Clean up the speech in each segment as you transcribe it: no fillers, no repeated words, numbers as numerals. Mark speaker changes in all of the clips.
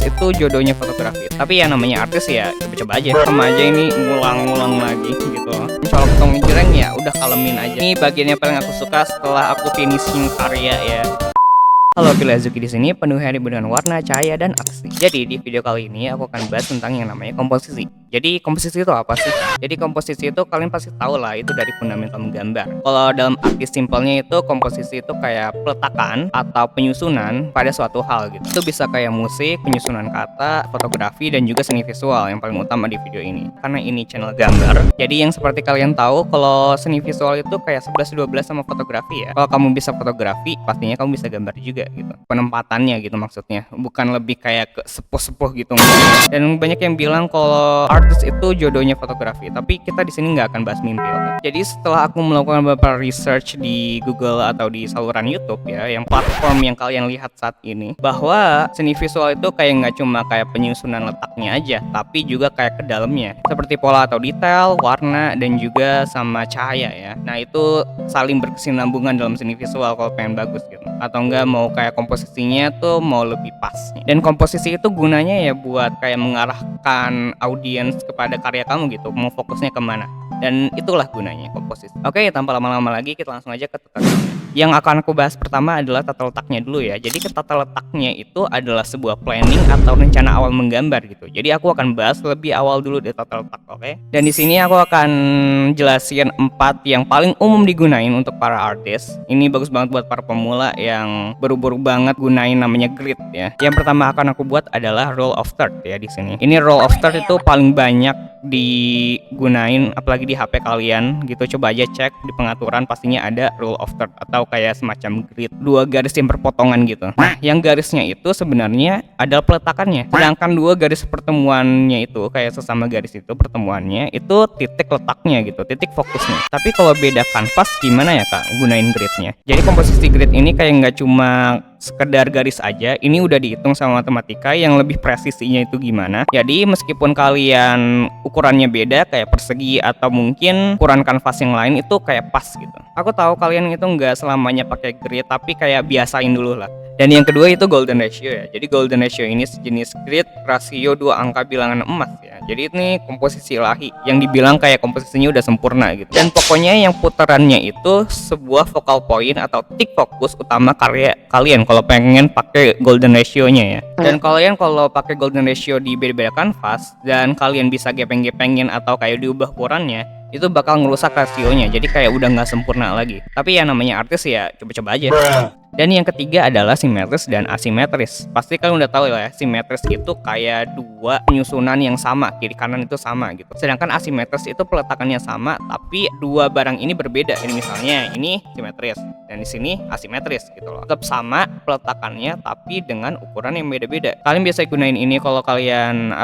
Speaker 1: itu jodohnya fotografi. Tapi ya namanya artis ya coba-coba aja. Sama aja ini ngulang-ngulang lagi gitu. Kalau ketemu jreng ya udah kalemin aja. Ini bagian yang paling aku suka setelah aku finishing karya ya. Halo, Pilih Azuki di sini penuh hari dengan warna, cahaya, dan aksi. Jadi di video kali ini aku akan bahas tentang yang namanya komposisi. Jadi komposisi itu apa sih? Jadi komposisi itu kalian pasti tahu lah, itu dari fundamental menggambar. Kalau dalam arti simpelnya itu komposisi itu kayak peletakan atau penyusunan pada suatu hal gitu. Itu bisa kayak musik, penyusunan kata, fotografi, dan juga seni visual yang paling utama di video ini. Karena ini channel gambar. Jadi yang seperti kalian tahu kalau seni visual itu kayak 11-12 sama fotografi ya. Kalau kamu bisa fotografi, pastinya kamu bisa gambar juga gitu. Penempatannya gitu maksudnya, bukan lebih kayak ke sepuh-sepuh gitu. Dan banyak yang bilang kalau artis itu jodohnya fotografi, tapi kita di sini nggak akan bahas mimpi, oke? Jadi setelah aku melakukan beberapa research di Google atau di saluran YouTube ya, yang platform yang kalian lihat saat ini, bahwa seni visual itu kayak nggak cuma kayak penyusunan letaknya aja, tapi juga kayak ke dalamnya, seperti pola atau detail, warna, dan juga sama cahaya ya. Nah itu saling berkesinambungan dalam seni visual kalau pengen bagus gitu, atau enggak mau kayak komposisinya tuh mau lebih pas. Dan komposisi itu gunanya ya buat kayak mengarahkan audiens kepada karya kamu gitu, mau fokusnya kemana. Dan itulah gunanya komposisi. Oke, tanpa lama-lama lagi kita langsung aja ke tata letaknya. Yang akan aku bahas pertama adalah tata letaknya dulu ya. Jadi tata letaknya itu adalah sebuah planning atau rencana awal menggambar gitu. Jadi aku akan bahas lebih awal dulu di tata letak, oke? Dan di sini aku akan jelasin 4 yang paling umum digunain untuk para artis. Ini bagus banget buat para pemula yang buru-buru banget gunain namanya grid ya. Yang pertama akan aku buat adalah rule of third ya di sini. Ini rule of third itu paling banyak digunain apalagi di HP kalian gitu. Coba aja cek di pengaturan, pastinya ada rule of third atau kayak semacam grid, 2 garis yang berpotongan gitu. Nah yang garisnya itu sebenarnya adalah peletakannya, sedangkan 2 garis pertemuannya itu kayak sesama garis itu pertemuannya itu titik letaknya gitu, titik fokusnya. Tapi kalau beda kanvas gimana ya kak gunain gridnya? Jadi komposisi grid ini kayak nggak cuma sekedar garis aja, ini udah dihitung sama matematika yang lebih presisinya itu gimana. Jadi meskipun kalian ukurannya beda kayak persegi atau mungkin ukuran kanvas yang lain itu kayak pas gitu. Aku tahu kalian itu nggak selamanya pakai grid, tapi kayak biasain dulu lah. Dan yang kedua itu golden ratio ya. Jadi golden ratio ini sejenis grid rasio 2 angka bilangan emas ya. Jadi ini komposisi ilahi yang dibilang kayak komposisinya udah sempurna gitu. Dan pokoknya yang putarannya itu sebuah focal point atau titik fokus utama karya kalian kalau pengen pakai golden ratio-nya ya. Dan kalian kalau pakai golden ratio di beda-beda kanvas dan kalian bisa gepeng-gepengin atau kayak diubah ukurannya, itu bakal ngerusak rasionya. Jadi kayak udah nggak sempurna lagi. Tapi ya namanya artis ya coba-coba aja. Dan yang ketiga adalah simetris dan asimetris. Pasti kalian udah tahu ya, simetris itu kayak 2 penyusunan yang sama, kiri kanan itu sama gitu. Sedangkan asimetris itu peletakannya sama, tapi 2 barang ini berbeda. Ini misalnya ini simetris dan di sini asimetris gitu loh. Tetap sama peletakannya tapi dengan ukuran yang beda-beda. Kalian biasa gunain ini kalau kalian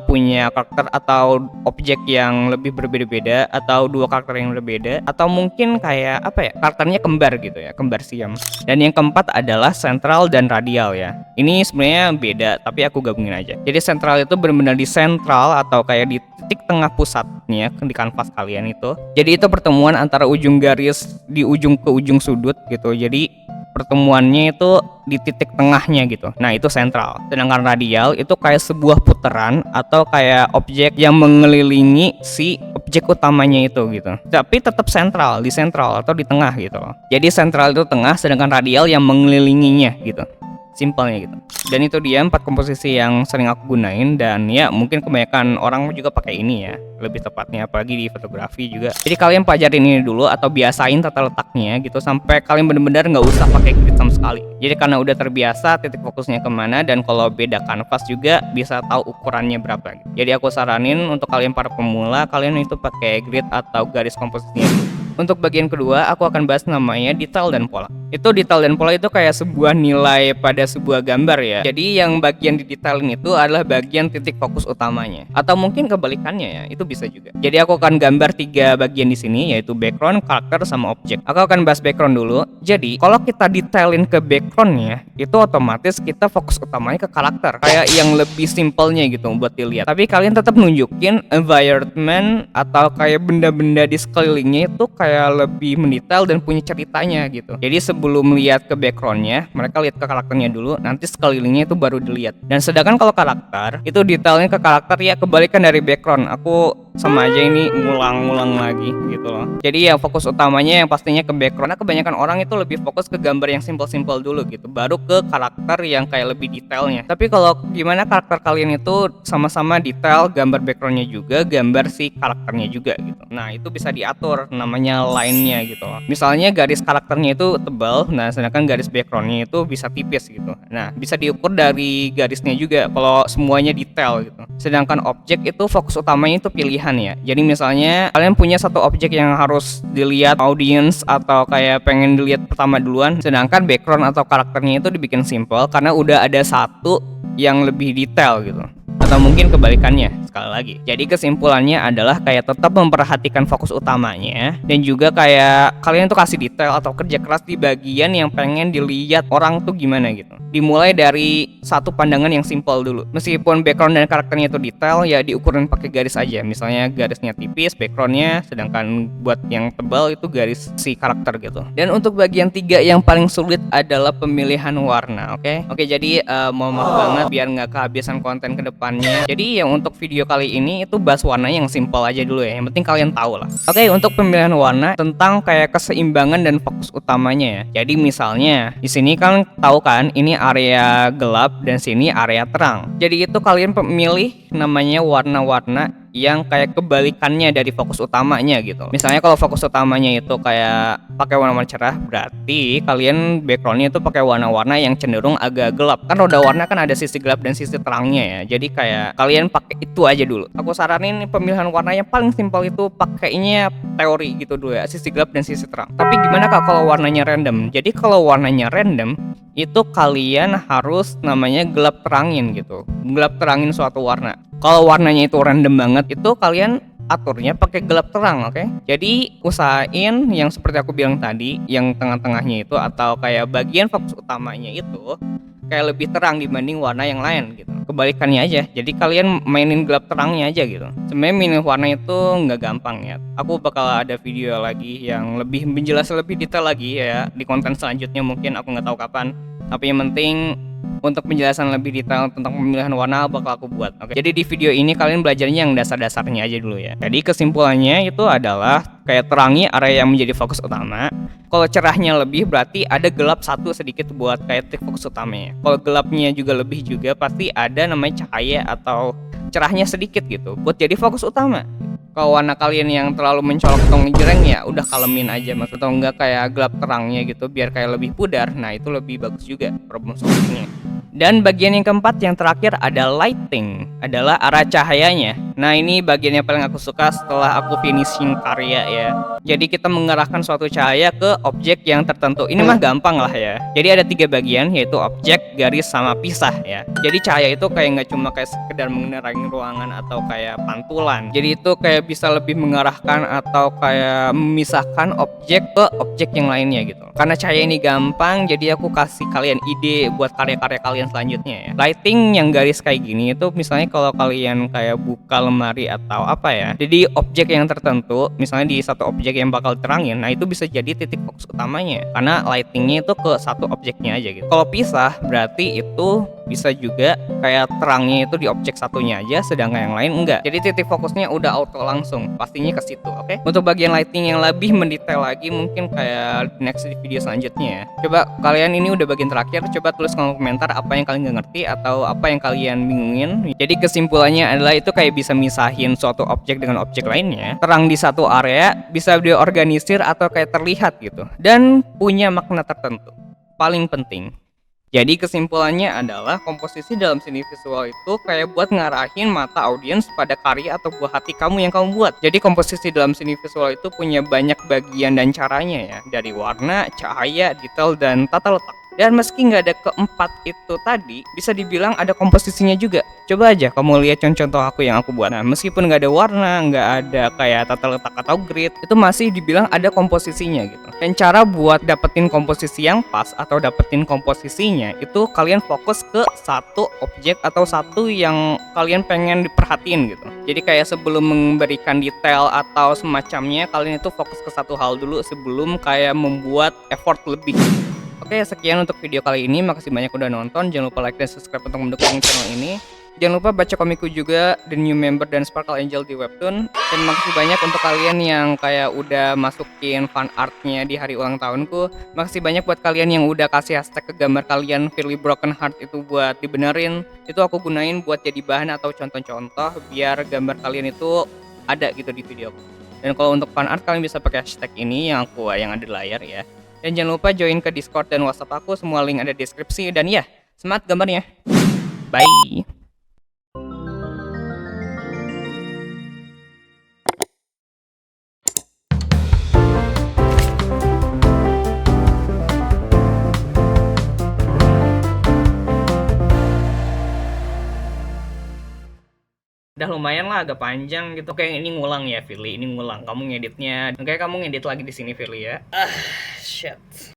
Speaker 1: punya karakter atau objek yang lebih berbeda-beda atau 2 karakter yang berbeda, atau mungkin kayak karakternya kembar gitu ya, kembar siam. Dan yang keempat adalah sentral dan radial ya. Ini sebenarnya beda, tapi aku gabungin aja. Jadi sentral itu benar-benar di sentral atau kayak di titik tengah pusatnya di kanvas kalian itu. Jadi itu pertemuan antara ujung garis di ujung ke ujung sudut gitu. Jadi pertemuannya itu di titik tengahnya gitu. Nah itu sentral. Sedangkan radial itu kayak sebuah putaran atau kayak objek yang mengelilingi si objek utamanya itu gitu. Tapi tetap sentral, di sentral atau di tengah gitu loh. Jadi sentral itu tengah, sedangkan radial yang mengelilinginya gitu. Simpelnya gitu. Dan itu dia 4 komposisi yang sering aku gunain. Dan ya mungkin kebanyakan orang juga pakai ini ya, lebih tepatnya apalagi di fotografi juga. Jadi kalian pelajarin ini dulu atau biasain tata letaknya gitu sampai kalian bener-bener nggak usah pakai grid sama sekali. Jadi karena udah terbiasa titik fokusnya kemana, dan kalau beda kanvas juga bisa tahu ukurannya berapa gitu. Jadi aku saranin untuk kalian para pemula, kalian itu pakai grid atau garis komposisinya dulu. Untuk bagian kedua, aku akan bahas namanya detail dan pola. Itu detail dan pola itu kayak sebuah nilai pada sebuah gambar ya. Jadi yang bagian di detailin itu adalah bagian titik fokus utamanya. Atau mungkin kebalikannya ya, itu bisa juga. Jadi aku akan gambar 3 bagian di sini, yaitu background, karakter, sama objek. Aku akan bahas background dulu. Jadi kalau kita detailin ke backgroundnya, itu otomatis kita fokus utamanya ke karakter. Kayak yang lebih simpelnya gitu buat dilihat. Tapi kalian tetap nunjukin environment atau kayak benda-benda di sekelilingnya itu kayak kayak lebih mendetail dan punya ceritanya gitu. Jadi sebelum lihat ke backgroundnya, mereka lihat ke karakternya dulu, nanti sekelilingnya itu baru dilihat. Dan sedangkan kalau karakter itu detailnya ke karakter ya kebalikan dari background. Aku sama aja ini ngulang-ngulang lagi gitu loh. Jadi ya fokus utamanya yang pastinya ke background. Karena kebanyakan orang itu lebih fokus ke gambar yang simple-simple dulu gitu, baru ke karakter yang kayak lebih detailnya. Tapi kalau gimana karakter kalian itu sama-sama detail, gambar backgroundnya juga, gambar si karakternya juga gitu. Nah itu bisa diatur namanya line-nya gitu loh. Misalnya garis karakternya itu tebal, nah sedangkan garis backgroundnya itu bisa tipis gitu. Nah bisa diukur dari garisnya juga kalau semuanya detail gitu. Sedangkan objek itu fokus utamanya itu pilihan ya. Jadi misalnya kalian punya satu objek yang harus dilihat audience atau kayak pengen dilihat pertama duluan, sedangkan background atau karakternya itu dibikin simple karena udah ada satu yang lebih detail gitu. Atau mungkin kebalikannya sekali lagi. Jadi kesimpulannya adalah kayak tetap memperhatikan fokus utamanya dan juga kayak kalian tuh kasih detail atau kerja keras di bagian yang pengen dilihat orang tuh gimana gitu. Dimulai dari satu pandangan yang simple dulu. Meskipun background dan karakternya itu detail ya diukurin pakai garis aja. Misalnya garisnya tipis backgroundnya, sedangkan buat yang tebal itu garis si karakter gitu. Dan untuk bagian 3 yang paling sulit adalah pemilihan warna. Oke, jadi mohon maaf banget biar nggak kehabisan konten ke depannya. Jadi yang untuk video kali ini itu bahas warnanya yang simple aja dulu ya. Yang penting kalian tahu lah. Oke, untuk pemilihan warna tentang kayak keseimbangan dan fokus utamanya ya. Jadi misalnya di sini kan tahu kan ini area gelap dan sini area terang. Jadi itu kalian memilih namanya warna-warna yang kayak kebalikannya dari fokus utamanya gitu. Misalnya kalau fokus utamanya itu kayak pakai warna-warna cerah, berarti kalian backgroundnya itu pakai warna-warna yang cenderung agak gelap. Kan roda warna kan ada sisi gelap dan sisi terangnya ya. Jadi kayak kalian pakai itu aja dulu. Aku saranin pemilihan warna yang paling simpel itu pakainya teori gitu dulu ya, sisi gelap dan sisi terang. Tapi gimana Kak kalau warnanya random? Jadi kalau warnanya random itu kalian harus namanya gelap terangin gitu. Gelap terangin suatu warna. Kalau warnanya itu random banget itu kalian aturnya pakai gelap terang, oke? Jadi usahain yang seperti aku bilang tadi, yang tengah-tengahnya itu atau kayak bagian fokus utamanya itu kayak lebih terang dibanding warna yang lain gitu. Kebalikannya aja. Jadi kalian mainin gelap terangnya aja gitu. Sebenarnya milih warna itu nggak gampang ya. Aku bakal ada video lagi yang lebih menjelaskan lebih detail lagi ya di konten selanjutnya, mungkin aku nggak tahu kapan. Tapi yang penting untuk penjelasan lebih detail tentang pemilihan warna bakal aku buat. Oke. Jadi di video ini kalian belajarnya yang dasar-dasarnya aja dulu ya. Jadi kesimpulannya itu adalah kayak terangi area yang menjadi fokus utama. Kalau cerahnya lebih berarti ada gelap satu sedikit buat kayak trik fokus utamanya. Kalau gelapnya juga lebih juga pasti ada namanya cahaya atau cerahnya sedikit gitu buat jadi fokus utama. Kalau warna kalian yang terlalu mencolok atau ngejreng ya udah kalemin aja, maksudnya enggak kayak gelap terangnya gitu biar kayak lebih pudar. Nah itu lebih bagus juga problem solusinya. Dan bagian yang keempat yang terakhir ada lighting, adalah arah cahayanya. Nah ini bagian yang paling aku suka setelah aku finishing karya ya. Jadi kita mengarahkan suatu cahaya ke objek yang tertentu. Ini mah gampang lah ya. Jadi ada 3 bagian yaitu objek, garis, sama pisah ya. Jadi cahaya itu kayak nggak cuma kayak sekedar menerangi ruangan atau kayak pantulan. Jadi itu kayak bisa lebih mengarahkan atau kayak memisahkan objek ke objek yang lainnya gitu. Karena cahaya ini gampang, jadi aku kasih kalian ide buat karya-karya kalian selanjutnya ya. Lighting yang garis kayak gini itu misalnya kalau kalian kayak buka lemari atau apa ya, jadi objek yang tertentu, misalnya di satu objek yang bakal terangin, nah itu bisa jadi titik fokus utamanya karena lightingnya itu ke satu objeknya aja gitu. Kalau pisah berarti itu bisa juga kayak terangnya itu di objek satunya aja, sedangkan yang lain enggak. Jadi titik fokusnya udah auto langsung, pastinya ke situ, oke? Untuk bagian lighting yang lebih mendetail lagi mungkin kayak next di video selanjutnya ya. Coba kalian ini udah bagian terakhir, coba tulis kolom komentar apa yang kalian nggak ngerti atau apa yang kalian bingungin. Jadi kesimpulannya adalah itu kayak bisa misahin suatu objek dengan objek lainnya. Terang di satu area bisa diorganisir atau kayak terlihat gitu. Dan punya makna tertentu. Paling penting. Jadi kesimpulannya adalah komposisi dalam seni visual itu kayak buat ngarahin mata audiens pada karya atau buah hati kamu yang kamu buat. Jadi komposisi dalam seni visual itu punya banyak bagian dan caranya ya. Dari warna, cahaya, detail, dan tata letak. Dan meski nggak ada keempat itu tadi, bisa dibilang ada komposisinya juga. Coba aja kamu lihat contoh aku yang aku buat. Nah, meskipun nggak ada warna, nggak ada kayak tata letak atau grid, itu masih dibilang ada komposisinya gitu. Dan cara buat dapetin komposisi yang pas atau dapetin komposisinya, itu kalian fokus ke satu objek atau satu yang kalian pengen diperhatiin gitu. Jadi kayak sebelum memberikan detail atau semacamnya, kalian itu fokus ke satu hal dulu sebelum kayak membuat effort lebih. Oke, sekian untuk video kali ini. Makasih banyak udah nonton. Jangan lupa like dan subscribe untuk mendukung channel ini. Jangan lupa baca komikku juga, The New Member dan Sparkle Angel di Webtoon. Dan makasih banyak untuk kalian yang kayak udah masukin fan artnya di hari ulang tahunku. Makasih banyak buat kalian yang udah kasih hashtag ke gambar kalian Firly Broken Heart itu buat dibenerin. Itu aku gunain buat jadi bahan atau contoh-contoh biar gambar kalian itu ada gitu di video aku. Dan kalau untuk fan art kalian bisa pakai hashtag ini yang ada di layar ya. Dan jangan lupa join ke Discord dan WhatsApp aku, semua link ada di deskripsi. Dan ya, semangat gambarnya. Bye. Udah lumayan lah, agak panjang gitu. Oke, ini ngulang ya, Firly. Ini ngulang. Kamu ngeditnya. Oke, kamu ngedit lagi di sini, Firly ya. Shit.